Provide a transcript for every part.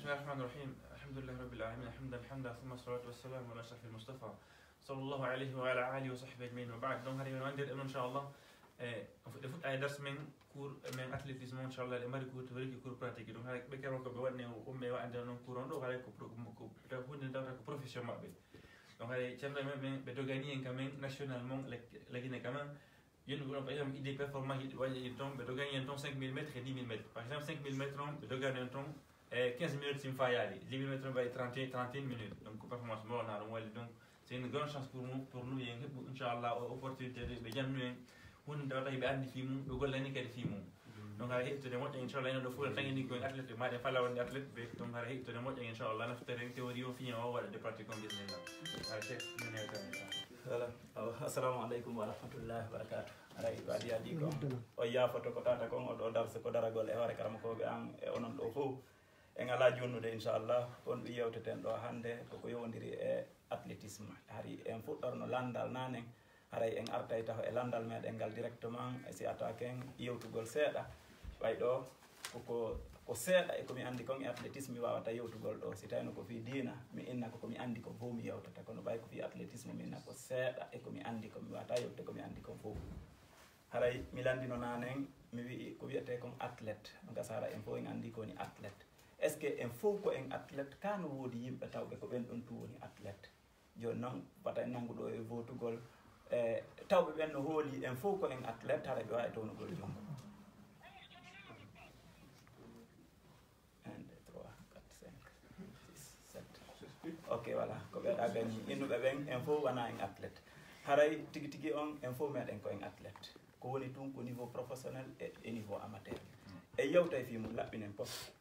بسم الله الرحمن الرحيم. الحمد لله رب العالمين حمدا ثم الصلاة والسلام على أشرف المصطفى صلى الله عليه وعلى آله وصحبه أجمعين وبعد. Donc هذه من إن شاء الله فوت أي درس من كور من أتلتيزم إن شاء الله لماري كور توريك كور براتيك. Donc هذا بكرة كبوانة وأمي وعندنا نون كورون دو هذا كون دورة كبروفيسيون ما بين. Donc هذا كنا من بدوغاني إن كمان national مون لكن كمان par exemple, il des performances, il tombe, il gagne un temps 5000 mètres et 10 000 mètres. Par exemple, 5000 mètres, il gagne un temps 15 minutes si il y aller. 10 000 mètres, va être 31 minutes. Donc, performance bon, donc c'est une grande chance pour nous, Inch'Allah, opportunité de gagner. On doit y aller film, le goal l'année qu'elle film. Donc, à l'époque, de moi, Inch'Allah, il faut le temps qu'il athlète, mais il faut la athlète. Donc, à l'époque, de moi, Inch'Allah, la théorie au final, on va de pratiquer en business. Voilà. Assalamu alaikum wa rahmatullahi wa barakatuh. Aray ibadi adi ko o yafoto ko tata kon o do darse ko daragol e hoore karam ko be an e onon do fo en ala jonnude inshallah on bi yewteten do hande ko yowndiri e athlétisme hari en fuddorno landal nanen haray en artay taw e landal meden gal directement e si attaquen yewtugol seeda way do ko seeda e ko mi andi kon e athlétisme mi wawata yewtugol do si tawno ko fi diina mi inna ko mi andi ko bo mi yewtata kono bay ko fi athlétisme mi inna ko seeda e ko mi andi ko mi wawata yewte ko mi andi ko fo haray mi landino nanen mi wi ko wiete kon athlète ngasara en fo en andi ko ni athlète est ce que en fo ko en athlète kanu wodi yimbe tawbe ko ben don tu woni athlète joni non bata nangudo e votugol tawbe ben no hooli en fo ko en athlète haray be wawi townugol jongo. Ok, voilà, ko be da ben inube ben info wana en athlète haray tigi tigi on info meden ko en athlète ko woni tun ko niveau professionnel et niveau amateur e yewtay fi mum labbinen poste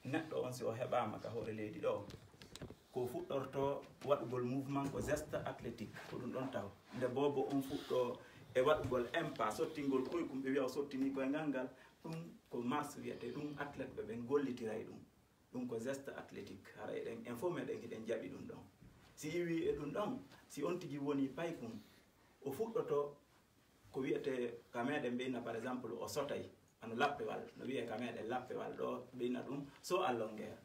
neddo on si o hebama ka hore leydi do ko fuddorto wadugol mouvement ko geste athlétique ko dum don taw nde bobo on fuddo e wadugol impa sottingol koykum be wi'a sottini ko e gangal dum ko mars wi'ete dum athlète be ben gollitiray dum ko geste athlétique haray den info meden kiden jabi dum don si wi e dum don si on tigi woni paykum o fuddoto ko wi'ete kameden beina par exemple o sotay anu lappewal no wi'e kameden lappewal do beina dum so à longueur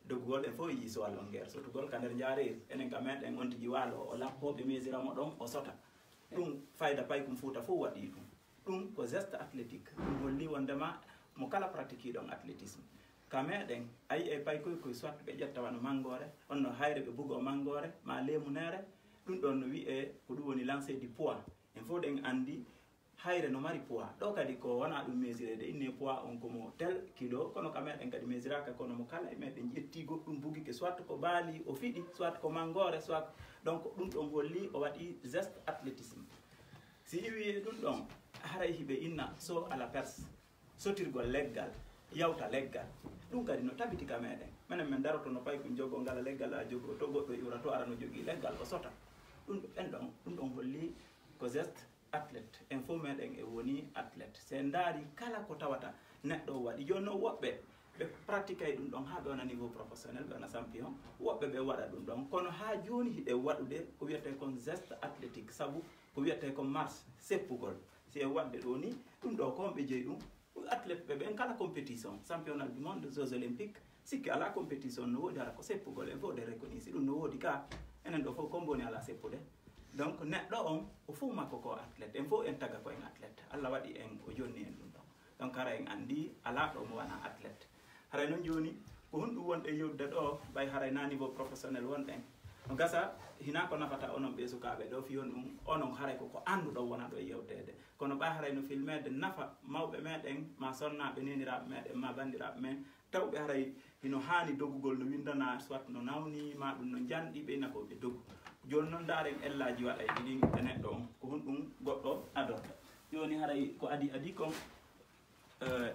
dogol en fo yi so à longueur so to gol kander jaare enen kameden on tigi walo o lappo be mesira mo don o sota dum fayda paykum futa fo wadi dum ko geste athlétique dum holli wondema mo kala pratique don athlétisme kameden ay e pay ko soit be jetta wano mangore onno hayre be bugo mangore ma lemunere dum don no wi'e ko dum woni lancer du poids en fo den andi hayre no mari poids do kadi ko wana dum mesuré de inni poids on ko mo tel kilo kono kameden kadi mesuraka kono mo kala e meden jetti goddum bugi ke soit ko bali o fidi soit ko mangore soit donc dum don holli o wadi geste athlétisme si wi dum don haray hibe inna so à la perse sotirgol leggal yawta leggal dum kadi no tabiti kameden men daroto no pay ko jogo ngala leggal a jogo to goddo iwra to ara no jogi leggal o sota dum don holli ko geste athlète en fo meden e woni athlète se ndari kala ko tawata neddo wadi jonno wobbe be pratique dum don ha do na niveau professionnel be na champion wobbe be wada dum don kono ha joni hide wadude ko wiete kon geste athlétique sabu ko wiete kon marche seppugol se wadde do ni dum do ko be jeey dum athlète be ben kala compétition championnat du monde jeux olympiques sikki ala compétition no wodi ala ko seppugol en fo de reconnaissance dum no wodi ka enen do fo komboni ala seppude donc neddo on o fu makko ko athlète en fo en taga ko en athlète Allah wadi en o jonni en dum donc ara en andi ala do mo wana athlète haray non joni ko hondu wonde yodde do bay haray na niveau professionnel wonden no gasa hina ko nafata onon be sukabe do fi on onon haray ko andu do wona do yewtede kono ba haray no filmede nafa mawbe meden ma sonna be nenira meden ma bandira men tawbe haray hino hani dogugol no windana soit no nawni ma dum no jandi be nako be dogu joni non daren ellaji wada e didi neddo on ko hundum goddo adorta joni haray ko adi kon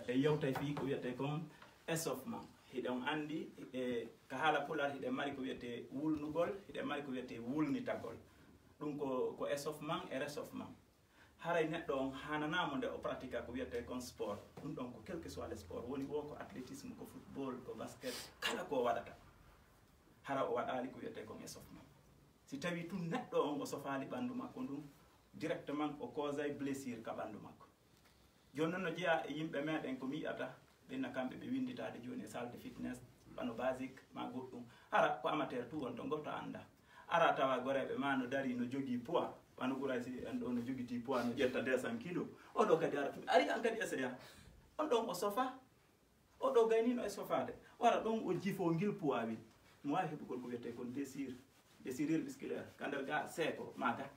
e yewtay fi ko wiete kon échauffement hidon andi ka hala pular hide mari ko wiete wulnugol hide mari ko wiete wulnitagol dum ko échauffement et réchauffement haray neddo on hananamo de o pratique ko wiete kon sport dum don ko quel que soit le sport woni wo ko athlétisme ko football ko basket kala ko wadata hara o wadali ko wiete kon échauffement si tawi tun neddo on o sofali bandu makko dum directement o causay blessure ka bandu makko jonnon no jiya yimbe meden ko mi ata benna kambe be winditaade joni salle de fitness bano basique ma goɗɗum hara ko amateur tout on to goto anda ara tawa goreɓe ma no dari no jogui poids wano ɓuura si en ɗo no joguiti poids no ƴetta 200 kilo oɗo kadi ara tumi ari an kadi essaya on ɗon o sofa oɗo gaynino e sofade wara ɗon o jifo guil poids wi mo wawi heɓugol ko wiyete kon désirure musculaire kandel ga seeko maga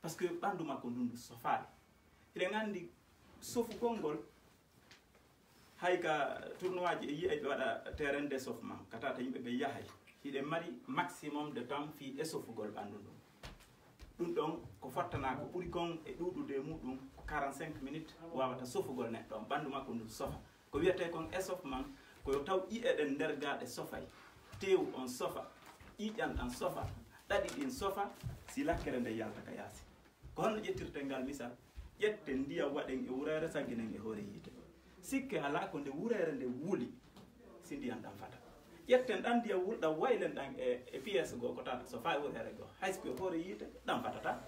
par ce que ɓandu makko ndundu sofade eɗen andi sofugol ngol hay ka tournoi ji e yiya ɓe waɗa terrain d'échauffement katata yimɓe ɓe yahay hiɗe mari maximum de temps fi échauffugol ɓandu ndum ɗum ɗon ko fottana ko ɓuri kon e ɗuɗude muɗum 45 minutes wawata sofugol neɗɗo on ɓandu makko ndu sofa ko wiyete kon échauffement koyo taw ƴiƴeɗen nder gaɗe sofay tew on sofa ƴiƴan ɗan sofa ɗaɗi ɗin sofa si lakkere nde yalta ka yaasi ko honno ƴettirte ngal misal ƴette ndiyam waɗen e wurere sagginen e hoore yiite sikke ala ko nde wurere nde wuuli si ndiyam ɗan fata ƴetten ɗan ndiyam wulɗam waylen ɗan e pièce goo ko tata so fa e wurere goo hayso e hoore yiite ɗan fatata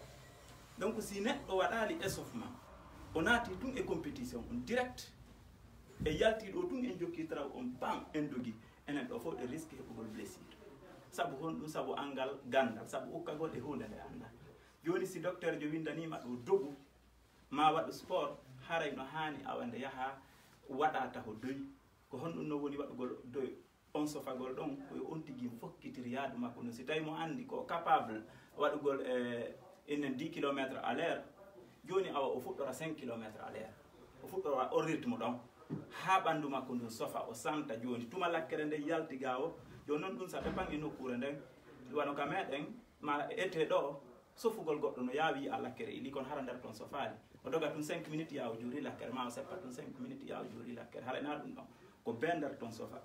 donc si neɗɗo waɗali échauffement o naati tun e compétition on direct e yaltiɗo tun en jokkitaraw on bam en dogi enen ɗo fof ɗe risque heɓugol blessure sabu honɗum sabu angal gandal sabu ukkagol e hunde nde anda joni si docteur jo windanima ɗo dogu ma waɗu sport haray no hani awande yaha waɗa taho doyi ko honɗum no woni waɗugol doyi on sofagol ɗon koyo on tigui fokkitir yaadu makko no si tawi mo andi ko capable waɗugol enen 10 km à l'heure joni awa o fuɗɗora 5 km à l'heure o fuɗɗora o rythme ɗon ha ɓandu makko ndun sofa o santa joni tuma lakkere nde yaltiga o joni noon ɗum sa dépend e nokkure nden wano ka meɗen ma ete ɗo sofugol goɗɗo no yaawi a lakkere ili kono hara nder toon sofaali o doga tun 5 minutes yawo juuri lakkere ma o seppa tun 5 minutes yawo juuri lakkere haɗa na ɗum ɗon ko be nder toon sofa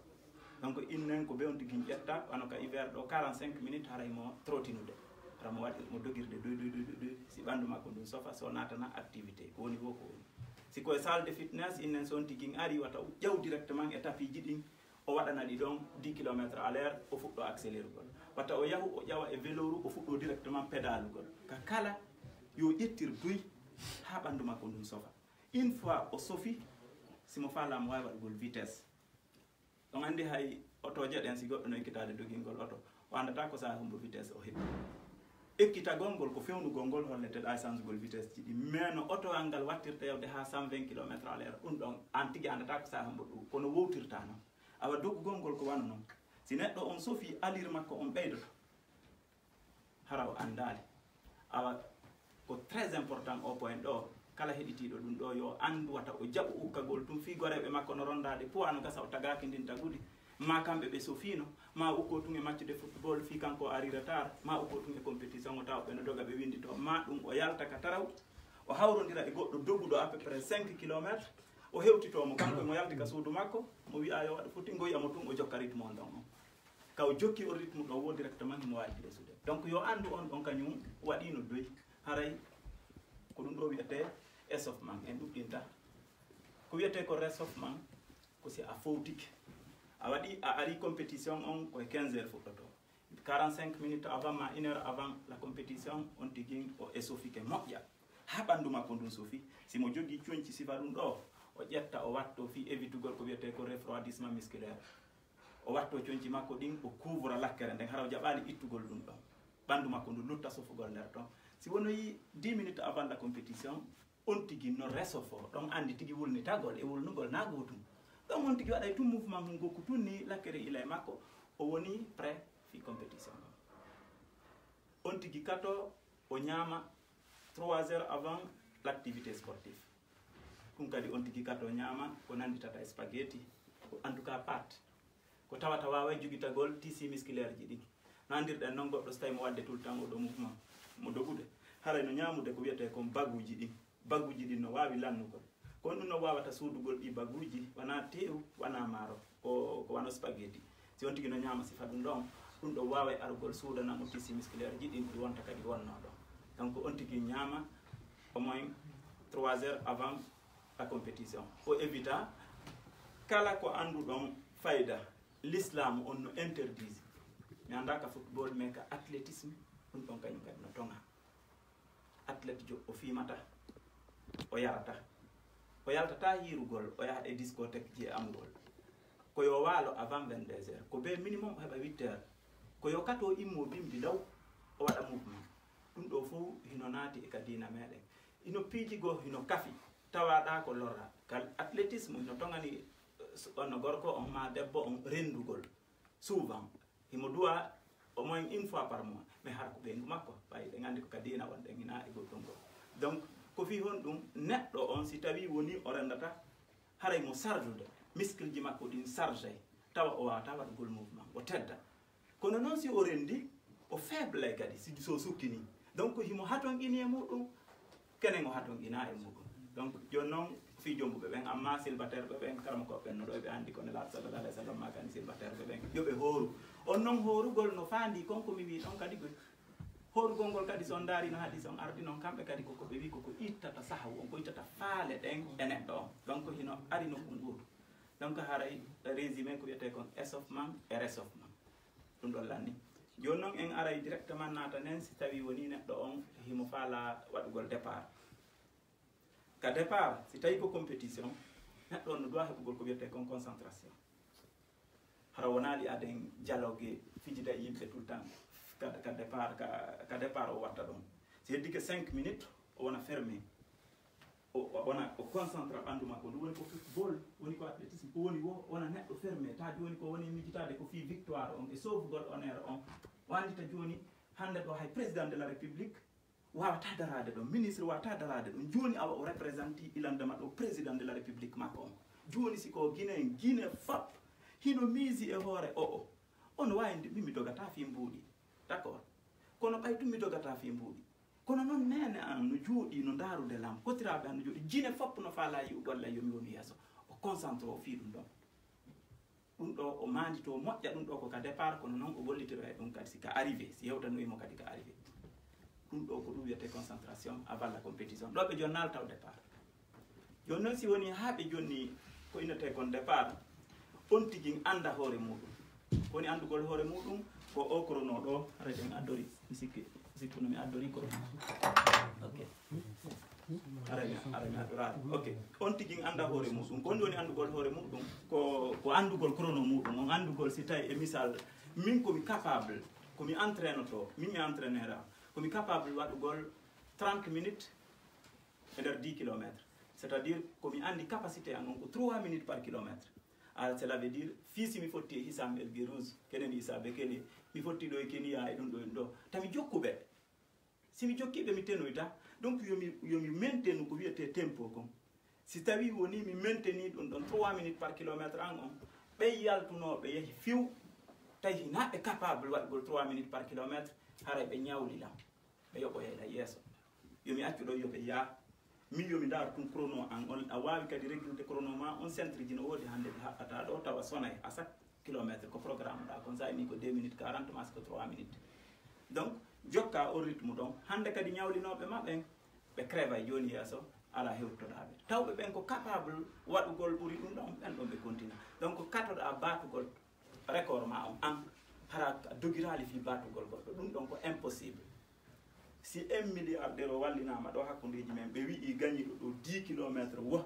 donc innen ko be on tigui ƴetta wano ka hiver ɗo 45 minutes haray mo trottinude hara mo waɗi mo dogirde doy si ɓandu makko ndun sofa so natana activité ko woni wo ko woni si koye salle de fitness innen so on tigui ari wata ƴew directement e tapis ji ɗin o waɗana ɗi ɗon 10 km à l'heure o fuɗɗo accélérugol watta o yahu o ƴawa e véloru o fuɗɗo directement pédalugol ka kala yo ƴettir doy ha ɓandu makko ndun sofa une fois o sofi simo falamo wawi waɗugol vitesse ɗon andi hay otoje ɗen si goɗɗo no ekkitade dogingol oto o andata ko sa humbo vitesse o heɓi ekkitagol ngol ko fewnugol ngol holleteɗa changegol vitesse ji ɗi mais no otoal ngal wattirta yewde ha 120 km à l'heure ɗum ɗon an tigui andata ko sa humbo ɗum kono wowtirta noon awa doggugol ngol ko wano noon si neɗɗo on sofi alir makko on ɓeydoto hara o andali awa ko très important o point ɗo kala heɗitiɗo ɗum ɗo yo andu wata o jaɓu ukkagol tum fi goreɓe makko no rondade po ano gasa o tagaki ndin tagudi ma kamɓe ɓe sofino ma ukko tun e match de football fi kanko ari retard ma ukko tun e compétition o taw ɓe no doga ɓe windi to ma ɗum o yalta ka taraw o hawrodira e goɗɗo dogguɗo à peu près 5 km o hewtitomo kanko mo yalti ka suudu makko mo wiya yo waɗa foti goyiyamo tun o jokka rythme on ɗon on kaw jokki o rythme ɗo wo directement mo wawi resude donc yo andu on ɗon kañum waɗino doyi haray ko ɗum ɗo wiyete échauffement en ɗuɗɗinta ko wiyete ko réchauffement ko si a fowtike a waɗi a ari compétition on koye 15 heures fuɗɗoto 45 minutes avant ma 1 heure avant la compétition on tigui o échauffike moƴƴa ha ɓandu makko ndun sofi simo jogui coñci sifa ɗum ɗo o ƴetta o watto fi évitugol ko wiyete ko refroidissement musculaire o watto coñci makko ɗin o couvre lakkere nden hara o jaɓali ittugol ɗum ɗon ɓandu makko ndu lutta sofugol nder ton si wonoyi 10 minutes avant la compétition on tigui no resofo ɗon andi tigui wulnitagol e wulnugol na gotum ɗon on tigui waɗay tum mouvement mum gokku tun ni lakkere ila e makko o woni prêt fi compétition on tigui kato o ñama 3 heures avant l'activité sportive ɗum kadi on tigui kato ñama ko nanditata spaghetti en tout cas pâte ko tawata wawa jogitagol tissu musculaire ji ɗi no andirɗen noon goɗɗo so tawi mo wadde tout le temps oɗo mouvement mo dogude haray no ñamude ko wiyete kon baguji ɗin baguji ɗin no wawi lannugol kono ɗum no wawata suudugol ɗi baguji wona tew wona maaro ko wano spaghetti si on tigui no ñama sifa ɗum ɗon ɗum ɗo wawa arugol suudanamo tissu musculaire ji ɗin ɗi wonta kadi wonno ɗon donc on tigui ñama au moins 3 heures avant la compétition o évita kala ko anduɗon fayda l'islam on no interdise mi anda ka football mais ka athlétisme ɗum ɗon kañum kadi no tonga athlète jo o fimata o yarata o yaltata hirugol o yaha e discothèque ji e amgol ko ko yo waalo avant 22h ko be minimum o heɓa 8h ko yo kato immo bimbi law o waɗa mouvement ɗum ɗo fof hino naati e ka dina meɗen ino piiji goo hino kafi tawaɗa ko lorra kal athlétisme hino tongani ono gorko on ma debbo on rendugol souvent himo duwa au moins une fois par mois mais hara ko ɓendu makko ɓayi ɗe gandi ko ka dina won ɗe gina e goɗɗum ɗo donc ko fi hon ɗum neɗɗo on si tawi woni o rendata haray mo sardude muscle ji makko ɗin chargé tawa o wawata waɗugol mouvement o tedda kono noon si o rendi o faible kadi si so sukkini donc himo hatonqini e muɗum kenen o hatonqina e muɗum donc joni noon fi jombuɓe ɓen amma célibataire ɓe ɓen karama ko ɓennoɗo ɓe andi ko nelaɗo sallallah alih w sallam makani célibataire ɓe ɓen yoɓe hooru on noon hoorugol no faandi konko mi wi ɗon kadi koy hoorugol ngol kadi son daari no haɗi son ardi noon kamɓe kadi koko ɓe wi koko ittata sahwu on ko ittata faale ɗen e neɗɗo on donc hino ari nokku nguuru donc haray résumé ko wiyete kon échauffement et réchauffement ɗum ɗon lanni joni noon en aray directement naata nen si tawi woni neɗɗo on himo faala waɗugol départ ka départ si tawi ko compétition neɗɗo on no doit heɓugol ko wiyete kon concentration hara wonaali aden dialogue fijida yimɓe tout le temps ka départ o watta ɗon si heddi que 5 minutes o wona fermé o concentre ɓanndu makko ɗum woni ko football woni ko athlétisme ko woni wo wona neɗɗo fermé ta joni ko woni mijitade ko fi victoire on e sauvegol honneur on wandita joni hande ɗo hay président de la république wawata darade ɗon ministre wawata darade ɗum joni awa o représente ilandema ɗo président de la république makko on joni siko guine fop hino miisi e hoore o on wawi mimi dogata fi mbuuɗi d' accord kono ɓay ɗum mi dogata fi mbuuɗi kono noon nene an no jooɗi no daarude lam kotiraɓe an no jooɗi jine fop no faala yiw golla yomi woni yeeso o concentre o fi ɗum ɗon ɗum ɗo o mandito moƴƴa ɗum ɗo ko ka départ kono noon o gollitiro e ɗum kadi si ka arrivé si yewtanoyimo kadi ka arrivé ɗum ɗo ko ɗum wiyete concentration avant la compétition ɗo ɓe joni naltaw départ joni noon si woni ha ɓe jonni ko innete kon départ on tigui anda hoore muɗum woni andugol hoore muɗum ko o chrono ɗo ara ɗen addori mi sikkuno mi addori chrono ok ara mi addorade ok on tigui anda hoore muɗum ko woni andugol hoore muɗum ko andugol chrono muɗum on andugol si tawi e misal min komi capable komi entraîne to min mi entraîneur am komi capable waɗugol 30 minutes e nder 10 kilométres c'est à dire komi andi capacité an on ko 3 minutes par kilométre cela veut dire fiisi mi fotti e hisam el guérouse kenen hisabe kene mi fotti ɗo e keniya e ɗum ɗo en ɗo tami jokkuɓe simi jokkiɓe mi tenoyta donc yomi maintenu ko wiyete tempo kon si tawi woni mi mainteni ɗum ɗon 3 minutes par kilométre an on ɓey yaltunoɓe yeehi fiw tawi hinaɓe capable waɗgol 3 minutes par kilométre haray ɓe ñawlilam ɓe yoɓo yeeɗa yeeso yomi accu ɗo yoɓe yaa min yomi ndaar tum chrono an on a wawi kadi réglude chrono ma on centre ji no woodi hande ɓe haɓɓata ɗo tawa sonay à chaque kilométre ko programme ɗa kon sa ini ko 2 minutes 40 mas ko 3 minutes donc jokka o rythme ɗon hande kadi ñawlinoɓe ma ɓen ɓe crève e joni yeeso ala hewtoɗaɓe tawɓe ɓen ko capable waɗugol ɓuuri ɗum ɗon ɓen ɗon ɓe continue donc katoɗa batugol record ma on an hara dogirali fi batugol goɗɗo ɗum ɗon ko impossible si 1 milliardaire o wallinama ɗo hakkudeji men ɓe wii gañiɗo ɗo 10 kilométre wo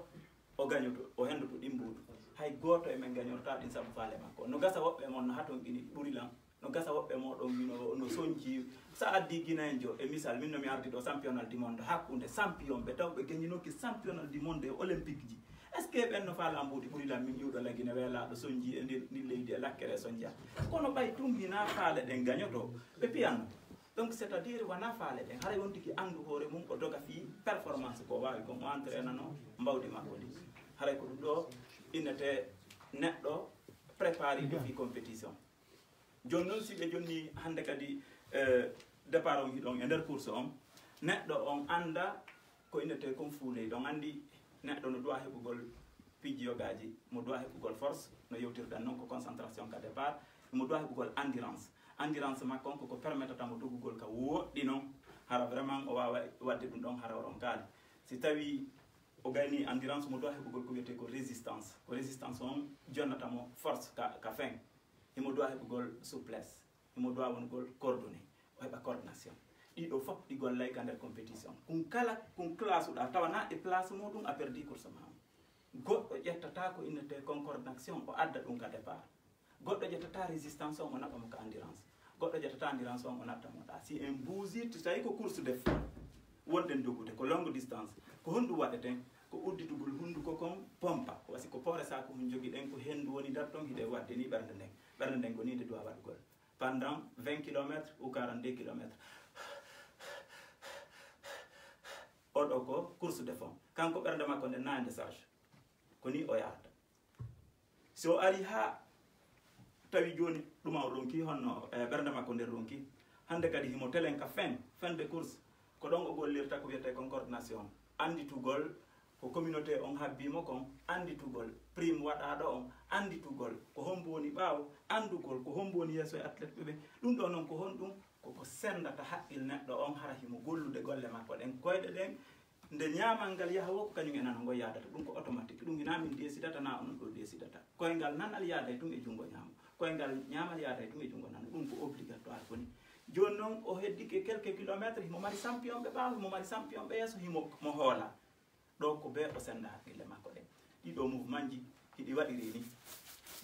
o gañoto o hendoto ɗimbuɗo hay goto e men gañorta ɗin saabu faale makko no gasa woɓɓe mon no haton ɗini ɓurilam no gasa woɓɓe moɗon no soñji sa addi guinajo e misal min nomi ardi ɗo championnat du monde hakkude champion ɓe taw ɓe gañinoki championnat du monde e olympique ji est ce que ɓen no faala mbuuɗi ɓurilam min iwɗo laguine weelaɗo soñji e ndi leydi e lakkere soñdia kono ɓay tum hina faale ɗen gañoto ɓe piyanno donc c'est à dire wona faale ɗen haray won tigi andu hoore mum o doga fi performance ko wawi kon o entraînano mbawdi makko ndi haray ko ɗum ɗo innete neɗɗo préparé ɗo fi compétition joni noon si ɓe jonni hande kadi départ on hiɗon e nder course on neɗɗo on anda ko innete kon fuuley ɗon andi neɗɗo no doit heɓugol pijiyogaji mo doit heɓugol force no yewtirɗan noon ko concentration ka départ mo doit heɓugol endurance makko on koko permettata mo doggugol ka woɗɗi noon hara vraiment o wawa wadde ɗum ɗon hara oɗon kaali si tawi o gayni endurance mo doit heɓugol ko wiyete ko résistance on jonnatamo force ka fin imo doit heɓugol souplesse imo doit wongol coordonné o heɓa coordination ɗiɗo fof ɗi gollay ka nder compétition kun classe uɗa tawana e place muɗum a perdi course ma goɗɗo ƴettata ko innete concordation o adda ɗum ka départ goɗɗo ƴettata résistance on o naɓamo ko endurance goɗɗo ƴettata endurance on o nattamoɗa si en buusirte tawi ko course de fond wonɗen dogude ko longue distance ko honɗum waɗeten ko udditugol hunduko kon pompa wasi ko poore sako hun jogui ɗen ko hendu woni dar ton hiɗe wadde ni ɓernde nden gonide dowa waɗugol pendant 20 km ou 42 km oɗo ko course de fond kanko ɓernde makko nde nande sage koni o yahata so ari ha tawi joni ɗuma o ronki honno ɓernde makko nder ronki hande kadi himo telen ka fin de course ko ɗon o gollirta ko wiyete kon coordination anditugol ko communauté on habbimo kon anditugol prime waɗaɗo on anditugol ko hombo woni ɓaawo andugol ko hombo woni yesso e athlète ɓeɓe ɗum ɗo noon ko honɗum koko sendata haqqil neɗɗo on hara himo gollude golle makko ɗen koyɗe ɗen nde ñamal ngal yaha wo ko kañum enana ngo yadata ɗum ko automatique ɗum hina min décidata na onon ɗo décidata koyngal nanal yaada e tun e junngo ñaamo koyngal ñamal yaada e tun e junngo nano ɗum ko obligatoire woni joni noon o heddike quelques kilomètres himo mari champion ɓe ɓaawo himo mari champion ɓe yesso himo mo hoola ɗo ko be o senda haqqille makko ɗen ɗiɗo mouvement ji hiɗi waɗiri ni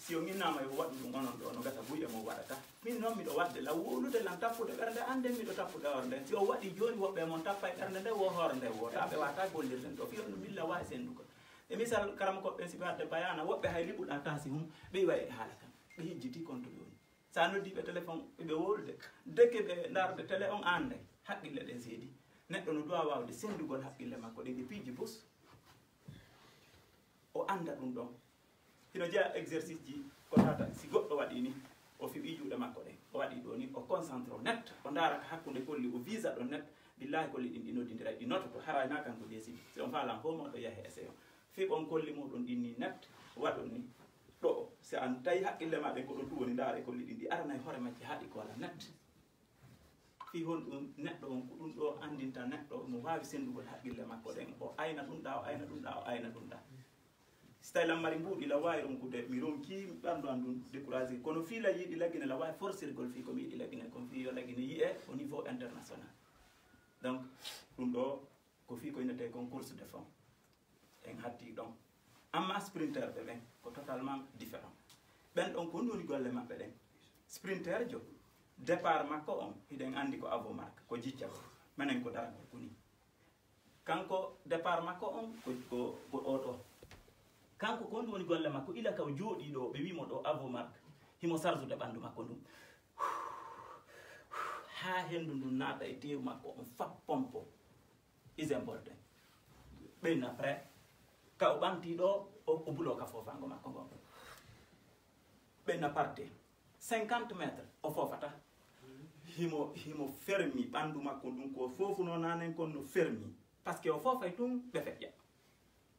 si o ginnama yo waɗu ɗum onon ɗo no gata buye mo waɗata min noon miɗo wadde law wolude lan tappude ɓernde anden miɗo tappude hoore nden si o waɗi joni woɓɓe mon tappa e ɓernde nde wo hoore nde wota ɓe wata gollirden ɗo fiyon ɗum billa wawi senduko e misal karama koɓɓe si ɓe wadde bayana woɓɓe hay liɓuɗa tasi hum ɓe wayi e haala kam ɓe hijjiti konto joni sa noddiɓe téléphone ɓe wolude deke ɓe darde télé on ande haqqille ɗen seedi neɗɗo no dowa wawde sendugol haqqille makko ɗen e piiji bus o anda ɗum ɗon hino jeeya exercice ji ko tata si goɗɗo waɗi ni o fiɓi juuɗe makko ɗen o waɗi ɗo ni o concentre o net o daraka hakkude kolli o visa ɗo net billahi kolli ɗin ɗi noddidira ɗi nototo harayna kanko décide si on faala fo moɗo yahe essai o fiɓon kolli muɗum ɗin ni net waɗon ni ɗo si an tawi haqqille ma ɗen ko ɗon ɗum woni ndaare kolli ɗin ɗi arana e hoore majje haaɗi ko wala net fi hon ɗum neɗɗo on ko ɗum ɗo andinta neɗɗo mo wawi sendugol haqqille makko ɗen o ayna ɗum ɗa o ayna ɗum ɗa o ayna ɗum ɗa si tawi lammari mbuɗi la wawi ronkude mi ronki ɓandu an ɗum découragé kono fi la yiiɗi laggine la wawi forcirgol fi komi yiiɗi laggine kono fi yo laggine yiye au niveau international donc ɗum ɗo ko fi ko innete kon course de fond en hatti ɗon amma sprinter ɓe ɓen ko totalement différent ɓen ɗon ko woni golle maɓɓe ɗen sprinter jo départ makko on hiɗen andi ko avo marque ko jicca minen ko daragol koni kanko départ makko on ko oɗo kanko ko woni golle makko ila ka o jooɗi ɗo ɓe wimo ɗo avo marque himo sardude ɓandu makko ndum ha hendu ndun naata e tewu makko on fab pompo is important ɓen après ka o ɓanti ɗo o bulo ka fofango makko ngo ɓenna parte 50 métres o fofata himo fermi ɓandu makko ɗum ko fofu no nanen kon no fermi par ce que o fofay tum ɓe feƴƴa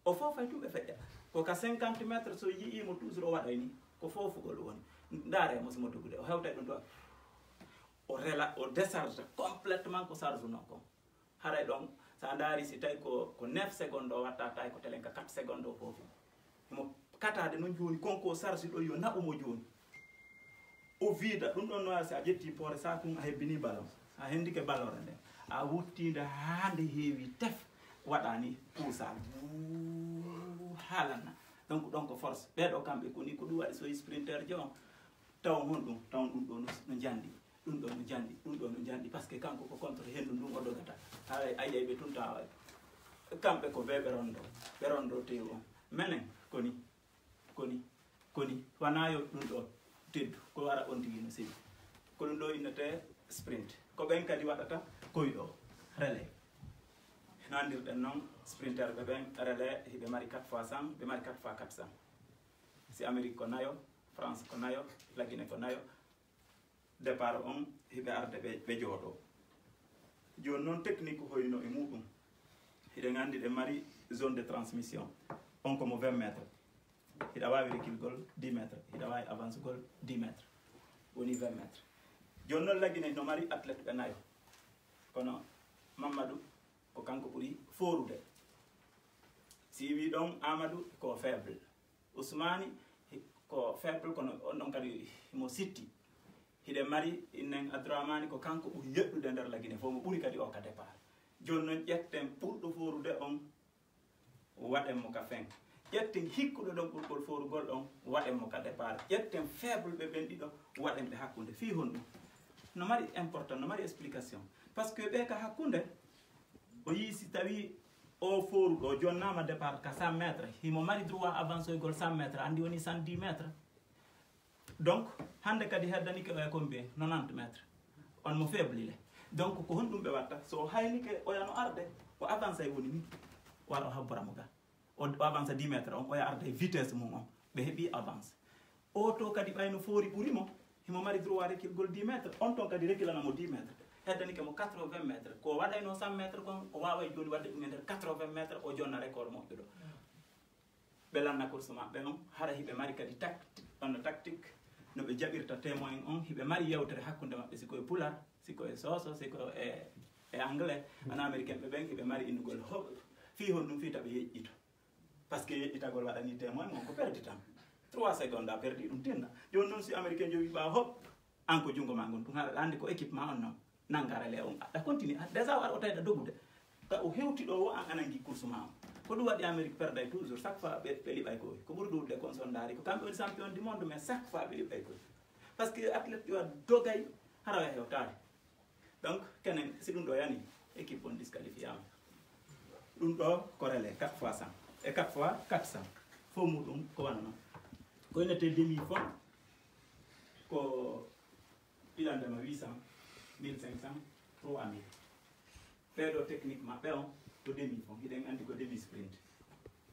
o fofay tum ɓe feƴƴa ko ka 50 métres so yiimo toujours o waɗay ni ko fofugol woni ndaaremo simo dogude o hewtay ɗum ɗo o rela o décharge complètement ko charge non kon haray ɗon sa ndaari si tawi ko 9 secondes o watta tawi ko telen ka 4 secondes o foofu himo katade noon joni konko charge ɗo yo naɓumo joni o wiida ɗum ɗon no si a ƴetti poore sakum a hebbini ballon a hendike ballore nde a wuttide ha nde heewi tef waɗani puusa haalanna donc ɗon ko force ɓeɗo kamɓe koni ko ɗum waɗi so yi sprinter jo on taw honɗum taw ɗum ɗo no jandi ɗum ɗo no jandi ɗum ɗo no jandi par ce que kanko ko contre hendu ndum o dogata hay a yeyɓe tun tawa kamɓe ko ɓe ɓe rondo tew on menen koni wana yo ɗum ɗo teddu ko wara on tigi no sewi ko ɗum ɗo innete sprint ko ɓen kadi waɗata koyɗo relais no andirɗen noon sprinter ɓe ɓen relais hiɓe mari 4x100 ɓe mari 4x400 si Amérique ko nayo France ko nayo la Guinée ko nayo départ on hiɓe arde ɓe jooɗo joni noon technique hoyno e muɗum hiɗen andi ɗe mari zone de transmission on komo 20 métres hiɗa wawi reculgol 10 métres hiɗa wawi avance gol 10 métres woni 20 métres joni noon la Guinée no mari athlète ɓe nayo kono Mamadou ko kanko ɓuuri forude si wi ɗon Amadou ko faible Ousmani ko faible kono on ɗon kadi mo sitti hiɗe mari innen Abdourahmani ko kanko ɓuuri yeɗɗude nder la Guinée fo mo ɓuuri kadi o ka départ joni noon ƴetten ɓurɗo forude on waɗen mo ka fin ƴetten hikkuɗo ɗon ɓurgol forugol ɗon waɗen mo ka départ ƴetten faible ɓe ɓen ɗiɗo waɗen ɓe hakkunde fi hon ɗum no mari important no mari explication par ce que ɓe ka hakkunde o yii si tawi o foruɗo jonnama départ ka 100 métres himo mari droit avanceugol 100 métres andi woni 110 métres donc hande kadi heddanike oya combien 90 métres on mo faible le donc ko honɗum ɓe watta so haynike oyano arde o avance woni ni wara o habboramo ga o avance 10 métres on oya arde vitesse mum on ɓe heeɓi avance o to kadi ɓayno foori ɓuurimo himo mari droit rekkilgol 10 métres on ton kadi rekkilanamo 10 métres heddanike mo 80 métres ko waɗayno 100 métres kon o wawa joni wadde ɗum e nder 80 métres o jonna record moƴƴo ɗo ɓe lanna course maɓɓe on hara hiɓe mari kadi tactique no ɓe jaɓirta témoin on hiɓe mari yewtere hakkude maɓɓe sikoye pular sikoye soso siko e anglais ana américain ɓe ɓen hiɓe mari innugol fi hon ɗum fi taɓe yeƴƴito par ce que yeƴƴitagol waɗani témoin on ko perdi tan 3 secondes a perdi ɗum tinna joni noon si américain jowi ɓa hop an ko jungo ma gon ɗum haɗa andi ko équipement on noon nangara le on aɗa continue déjà waɗa o tawɗa dogude ka o hewtiɗo o an anangi course ma on ko ɗum waɗi amérique perday toujours chaque fois ɓe liɓay koy ko ɓuri ɗuɗde kon sondari ko kamɓe woni champion du monde mais chaque fois ɓe liɓay koy par ce que athlète yo dogay hara wa hewtade donc kenen si ɗum ɗo yani équipe on disqualifiama ɗum ɗo ko relais 4 fois 100 et 4 fois 400 fo muɗum ko wana noon ko inete demi fond ko ɓilandema 800 1500 3000 ɓeɗo technique maɓɓe on ko demi fond hiɗen andi ko demi sprint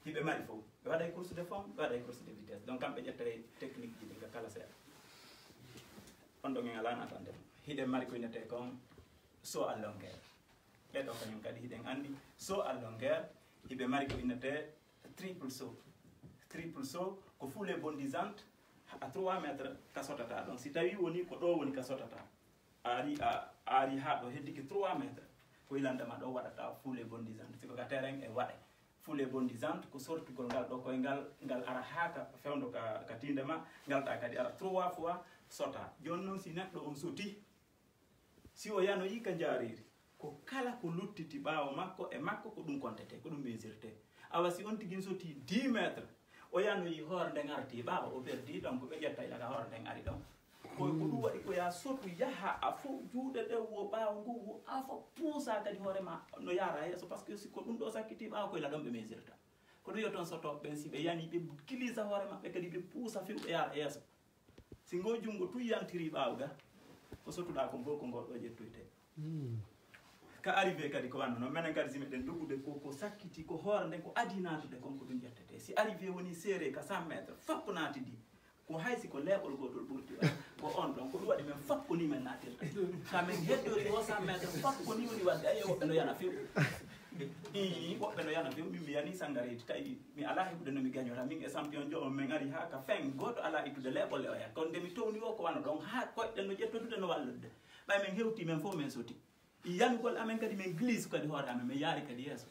hiɓe mari fof ɓe waɗay course de fond ɓe waɗay course de vitesse donc kamɓe ƴettay technique ji ɗin ka kala seeɗa on ɗon en ala natande hiɗen mari ko inete kon saut à longueur ɓeɗo kañum kadi hiɗen andi saut à longueur hiɓe mari ko innete triple saut ko foulée bondisante à 3 métres ka sotata donc si tawi woni ko ɗo woni ka sotata a ari ha ɗo heddiki 3 métres ko ilandema ɗo waɗata foulée bondisante siko ka terrain e waɗe foulée bondisante ko sortugol ngal ɗo koye ngal ara ha ka fewdo ka tindema ngal ɗa kadi ara 3 fois sota joni noon si neɗɗo on soti si o yano yi ka jaariri ko kala ko luttiti ɓaawo makko e makko ko ɗum comptete ko ɗum mesurete awa si on tigui soti 10 métres o yano yi hoore nden arti ɓaawa o perdi donc ɓe ƴetta ilaka hoore nden ari ɗon ko ɗum waɗi ko ya sotu yaha a fo juuɗe ɗe wo ɓaawo ngu wo a fo puusa kadi hoorema no yaara yeeso par ce que si ko ɗum ɗo sakkiti ɓaawa koye la ɗon ɓe mesureta ko ɗum yo toon sotoɓe ɓen si ɓe yani ɓe kilisa hoore maɓɓe kadi ɓe puusa fiwɓe yaara yeeso si ngo jungo tuyyantiri ɓaawo ga ko sotuɗa ko ngo ko ngo ɗo ƴettoyte ka arrivé kadi ko wanno noon minen kadi si meɗen doggude ko sakkiti ko hoore nden ko adi natude kon ko ɗum ƴettete si arrivé woni séré ka 100 métres fappo naati di ko haysi ko leeɓol gotol ɓurti waɗi ko on ɗon ko ɗum waɗi men fappo ni men natirte sa min heddori o 100 métres fappo ni woni wadde ayi woɓɓe no yana few woɓɓe no yana few min mi yani sangaredi tawi mi ala heɓude nomi gagnota min e champion jo on min ari ha ka fin goto ala ittude leeɓol e o yaa kono nde mi towni o ko wano ɗon ha koyɗen no ƴettotude no wallude ɓay min hewti men fof min soti yamigol amen kadi min glisse kadi hoore amen min yaari kadi yeeso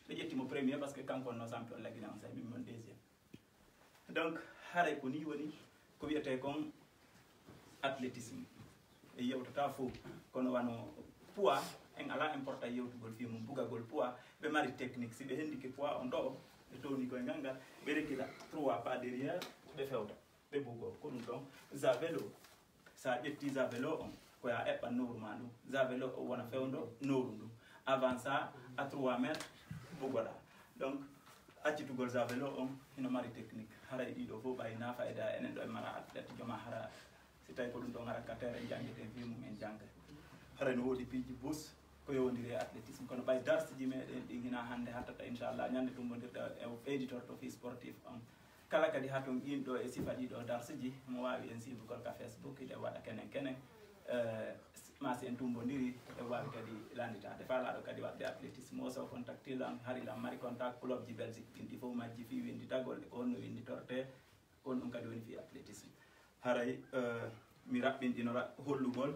ɓe ƴettimo premier par ce que kankon no champion laggina on sahi min mon deuxiéme donc haray ko ni woni ko wiyete kon athlétisme e yewtata fof kono wano poids en ala important yewtugol fi mum bugagol poids ɓe mari technique si ɓe hendiki poids on ɗo ɓe towni koye ngal ngal ɓe rekkila 3 pas derrière ɓe fewta ɓe bugo ko ɗum ɗon za vélo sa ƴetti za vélo on koya eɓɓan nowru ma ɗum za vélo o wona fewdo nowru ndum avant ça à 3 métres bugoɗa donc accitugol za vélo on ino mari technique hara e ɗiɗo fof ɓay nafa eda enen ɗo e mara athlète joma hara si tawi ko ɗum ɗon hara katere en janggueten fi mum en jangga hara no woodi piiji bus ko yowdiri e athlétisme kono ɓay darsiji meɗen ɗi hina hannde hattata inchallah ñande tumbodirɗa e éditeur to fi sportif on kala kadi ha toon ƴinɗo e sifa ɗiɗo darsiji mo wawi en suivre kol ka facebook ide waɗa kenen masi en tumbodiri e wawi kadi landitade faalaɗo kadi waɗde athlétisme o so contacté lan harilan mari contact club ji belgique ɗinɗi fof majji fi winditagol ko honno winditorte on ɗum kadi woni fi athlétisme haray mi raɓɓinɗino hollugol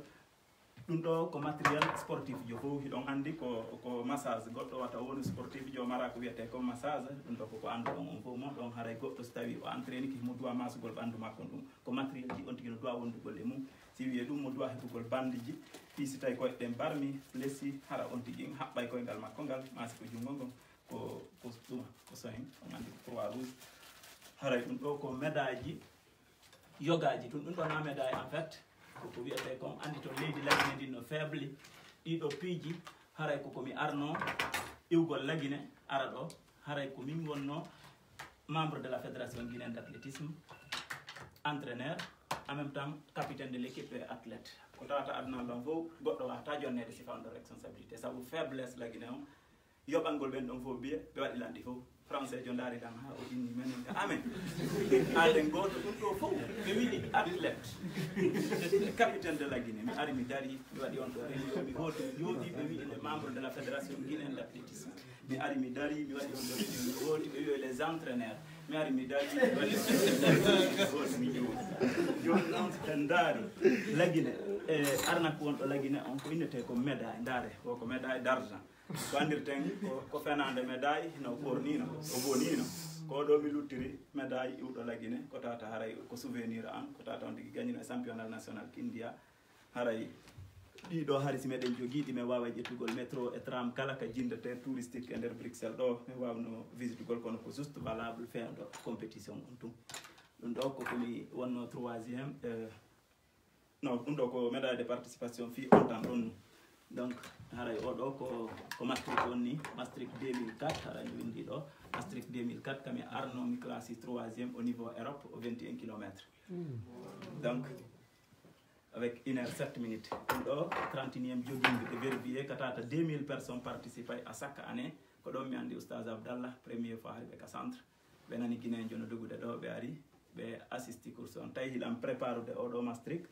ɗum ɗo ko matériel sportif jo fof hiɗon andi ko massage goɗɗo wata woni sportif jo mara ko wiyete comme massage ɗum ɗo koko andu on fof mon ɗon haray goɗɗo so tawi o entraîni ki mo doit masugol ɓandu makko ɗum ko matériel ji on tigui no doit wondugol e mum si wiye ɗum mo doit heɓugol bande ji fi si tawi koyeɗen barmi lessi hara on tigui haɓɓay koyngal makko ngal masi ko jungo ngon ko ɗum ko sohen on andi croix rouge haray ɗum ɗo ko médaille ji yogaji ɗum ɗo na médaille en fait koko wiyete kon andi to leydi Laguine ndi no faible ɗiɗo piiji haray koko mi arno iwgol Laguine ara ɗo haray ko min wonno membre de la fédération guinéenne d'athlétisme entraîneur en même temps capitaine de l'équipe et athlète ko tawata aduna ɗon fof goɗɗo wata jonnede sifande responsabilité saabu faiblesse Laguine on yoɓangol ɓen ɗon fof biye ɓe waɗi lanɗi fof français jo daari ɗam ha o inni menen ka amen aden goto ɗum ɗo fof mi wiɗi athlète capitaine de Laguine mi ari mi dari mi waɗi on ɗo réunion mi hooti mi jooɗi ɓe wiɗi les membres de la fédération guinéenne d'athlétisme mi ari mi dari mi waɗi on ɗo réunion mi hooti ɓe wiye les entraîneurs mi ari mi dari mi waɗi hooti mi jooɗi joni noon en daari Laguine e arnaque wonɗo Laguine on ko innete ko médaille ndaare ko médaille d'argent ko andirten ko fenande médaille no ɓornino o bonino ko ɗo mi luttiri médaille iwɗo Laguine ko tata haray ko souvenir an ko tata on tigui gagnino e championnat national Kindia haray ɗiɗo haari si meɗen joguiɗi mi wawa ƴettugol métro et tram kala ka jindete touristique e nder Bruxelles ɗo mi wawno visitugol kono ko juste valable feewɗo compétition on tum ɗum ɗo kokomi wonno 3e non ɗum ɗo ko médaille de participation fi on tan ɗon donc haray oɗo ko Maastricht wonni Maastricht 2004 haray mi windi ɗo Maastricht 2004 kami arno mi classe 3e au niveau Europe au 21 km donc avec 1 heure 7 minutes ɗum ɗo 31e joguinde ɓe vérifié ka tata 2000 personnes participay à chaque année ko ɗon mi andi oustage Abdallah première fois haari ɓe ka centre ɓe nani Guinéen jono dogude ɗo ɓe ari ɓe assisti course on tawi hiɗan préparude oɗo Maastricht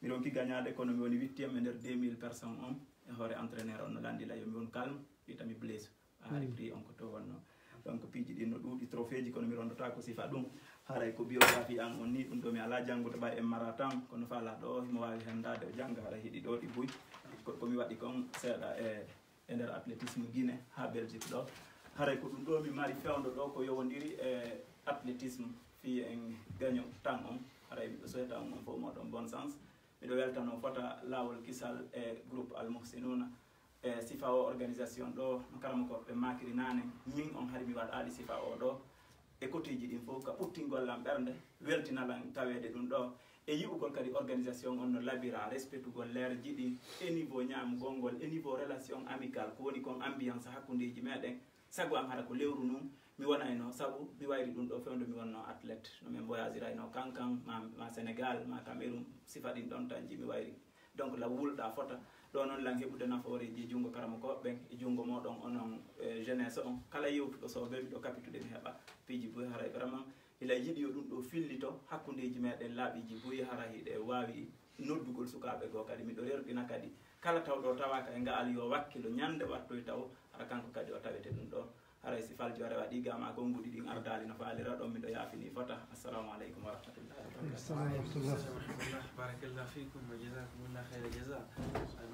mi ronki gagnade kono mi woni 8e e nder 2000 personnes on e hoore entraîneur on no landila yomi won calme witami blesse a haari prix on ko to wonno donc piiji ɗi no ɗuuɗi trophée ji kono mi rondota ko sifa ɗum haray ko biographie an on ni ɗum ɗo mi ala janngude ɓay e marathon kono faala ɗo mo wawi hendade o jangga haɗa heeɗi ɗo ɗi buy komi waɗi kon seeɗa e nder athlétisme Guinée ha Belgique ɗo haray ko ɗum ɗo mi mari fewdo ɗo ko yowodiri e athlétisme fi en gagnio tan on haray miɗo soyta on fof moɗon bon sens miɗo weltano fota lawol kisal e groupe Almohsinouna e sifa o organisation ɗo no karama koɓe makiri nane min on haari mi waɗaɗi sifa o ɗo e kotiji ɗin fof ka ɓuttingollam ɓernde weltinalan tawede ɗum ɗo e yiɓugol kadi organisation on no labira respectugol leer jiɗi e niveau ñamugol ngol e niveau relation amical ko woni kon ambiance hakkudeji meɗen sago am hara ko lewru num mi wonayno saabu mi wayri ɗum ɗo fewdo mi wonno athlète no min voyagirayno kankan ma Sénégal ma Cameroun sifa ɗin ɗon tan ji mi wayri donc la wulɗa fota ɗo noon lan heɓude nafooreji junngo karama koɓɓen e junngo moɗon onon jeunesse on kala yewtuɗo soɓe miɗo capitude mi heɓa piiji boyi haray vraiment ila yiɗi yo ɗum ɗo fillito hakkudeji meɗen laaɓiji boyi hara hiɗe wawi noddugol sukaɓe goo kadi miɗo rerɗina kadi kala tawɗo tawaka e ngaal yo wakkilo ñande wattoy taw hara kanko kadi o tawete ɗum ɗo haray si falji o rewa ɗi gama gonnguɗi ɗin ardali no faalira ɗon miɗo yaafini fota assalamu aleykum wa rahmatullahi wabarakatuh barakallah fikum wa jazakumullah khayra jaza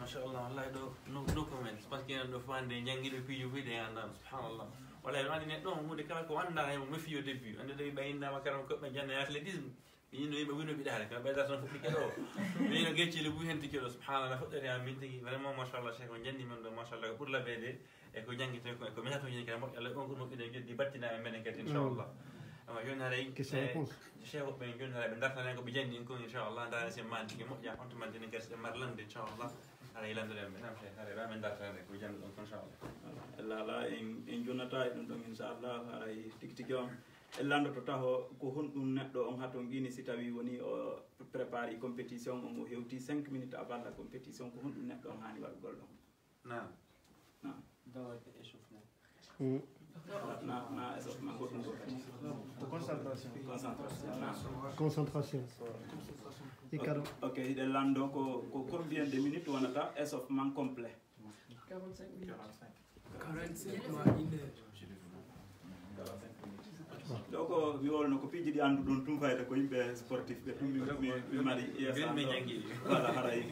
machallah wallahi ɗo no comment par ce que enen ɗo fande jangguiɗo piijo fof ɗe andano subhanallah wallahi andi neɗɗo on hunde kala ko anda hemo mefiyo début ande tawi ɓayindama karama koɓɓe janna e athlétisme yino yimɓe wino ɓiɗare kam ɓeyda tan fuɗɗi keɗo mino geccile buy hen tikeɗo subhanallah fuɗɗete am min tigui vraiment machallah cheikh o janni men ɗo machallah ko ɓuuri labede e ko janguite ko minatoji kadi moƴƴi allah on ko moƴƴuɗe gueɗɗi battina e meɗen kadi inchallah ama joni haray cheikh oɓe joni haray ɓe dartanen koɓe janni en kon inchallah dara sen man tigui moƴƴa on tumantinen kadi sen mar lande inchallah haray landuɗen ɓe nam cheikh haray ɓamen dartane ko janni ɗon ko inchallah allah ala en jonnata e ɗum ɗon inchallah haray tigui tigui on en landoto taho ko honɗum neɗɗo on haton guini si tawi woni o prépare compétition on o hewti 5 minutes avant la compétition ko honɗum neɗɗo on hani waɗugol ɗon nam nam dawade échauffement na échauffement goɗɗum ɗo kadi concentration ok hiɗen lando ko combien de minutes wonata échauffement complet 45 minutes 45 ma 1 heure ɗo ko mi wolno ko piiji ɗi anduɗon tum fayde ko yimɓe sportif ɓe tum mi mari yeesaɗo voilà haray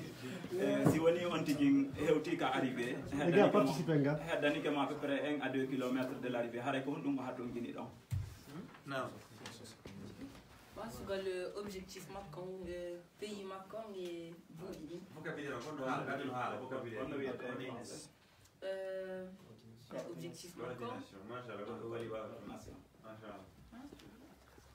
si woni on tigui hewti ka arrivé heddanike ma à peu près 1 à 2 kilomètres de l' arrivé haray ko honɗum o hatton guini ɗon non sugal objectif makko pays makko e vocabulaire onno wiyete objectif manquant. Coordination, machallah, ko wali coordination machallah.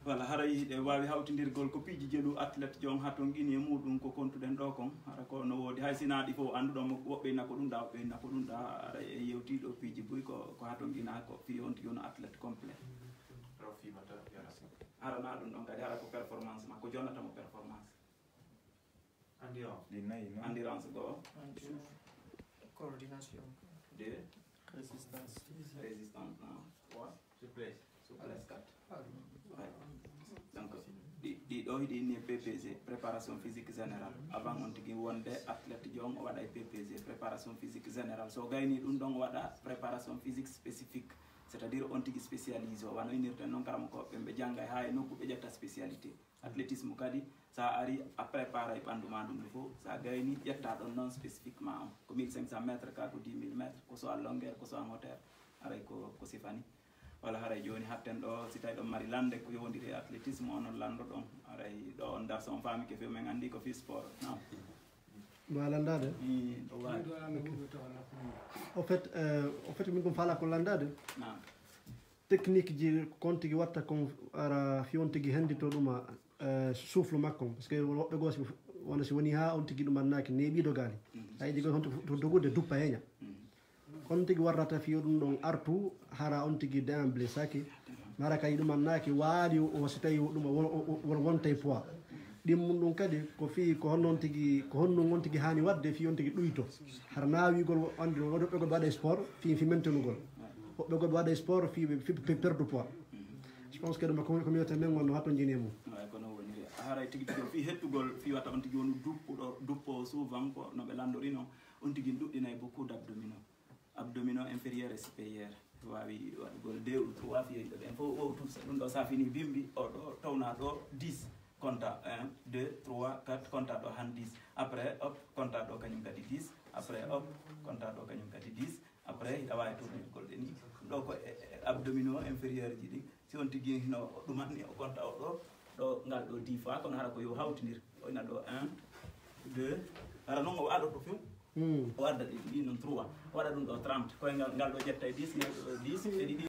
voilà haray ɗe wawi hawtidirgol ko piiji jeeɗu athlète jon ha ton guini e muɗum ko kontuɗen ɗo kon hara ko no woodi hay sinaɗi fof anduɗon woɓɓe nako ɗum ɗa woɓɓe nako ɗum ɗa ara e yewtiɗo piiji boyi ko ha ton guina ko fi on tigi ono athlète complet Raw fimata yarasi. harana ɗum ɗon kadi hara ko performance makko jonnatamo performance Andi on. endurance goo Coordination. de Résistance. résistance trois Souplesse. souplesse quatre donc ɗiɗo hiɗi inni PPG préparation physique générale avant on tigi wonde athlète jom o waɗa e PPG préparation physique générale so gayni ɗum ɗon waɗa préparation physique spécifique c' est à dire on tigi spécialisé o wano inirten noon karama ko ɓe jangga ha e nokku ɓe ƴetta spécialité athlétisme kadi sa ari a prépara e ɓandu ma ɗum ɗo fof sa gayni ƴetta ɗon noon spécifiquement on ko 1500 métres ka ko 10 000 métres ko so a longueur ko so a hauteur aray ko sifani walla haray joni hatten ɗo si tawi ɗon mari lande ko yowdiri e athlétisme onon lando ɗon aray ɗo on darso on faami ke few men andi ko fi sport non ma landade ɗo wawi au fait min kom faala ko landade non technique ji kon tigi watta kon ara fiyon tigi hendito ɗuma souffle makko par ce que woɓɓe goo wona si woni ha on tigi ɗum annaki neeɓiɗo gaali a yiɗi ko to dogude duppa heña on tigi warrata fiyo ɗum ɗon artu hara on tigi déemblé saki mara kay ɗum annaki waali o si tawi ɗum wonta e poids ɗimmum ɗum kadi ko fi ko honnoon tigi ko honno on tigi hani wadde fi on tigi ɗuyto hara nawigol andi woɗɓe goɓe waɗa sport fi maintenugol woɓɓe goɓe waɗa sport fi perdre poids je pense que ɗum ko wiyete men wonno hatto jini e mum way kono woniri haray tigi tigi fi hettugol fi watta on tigi woni duppuɗo duppo souvent ko no ɓe landorino on tigi ɗuɗɗinay beaucoup d' abdominaux inférieur et supérieur wawi waɗugol 2 ou 3 fiyoyɗo ɓen fof o tout ɗum ɗo sa fini bimbi o ɗo towna ɗo 10 compta 1 2 3 4 compta ɗo han 10 après hop compta ɗo kañum kadi 10 après hop compta ɗo kañum kadi 10 après hiɗa wawi tournirgol ɗe ni ɗo ko abdominaux inférieur ji ɗi si on tigi no ɗumanni o compta o ɗo ngal ɗo 10 fois kono hara ko yo hawtinir o ina ɗo 1 2 hara noon o waɗa ɗo few o wadda ɗi noon 3 o waɗa ɗum ɗo 30 koye ngal ɗo ƴetta e 10 ngal ɗo 10 e ɗiɗi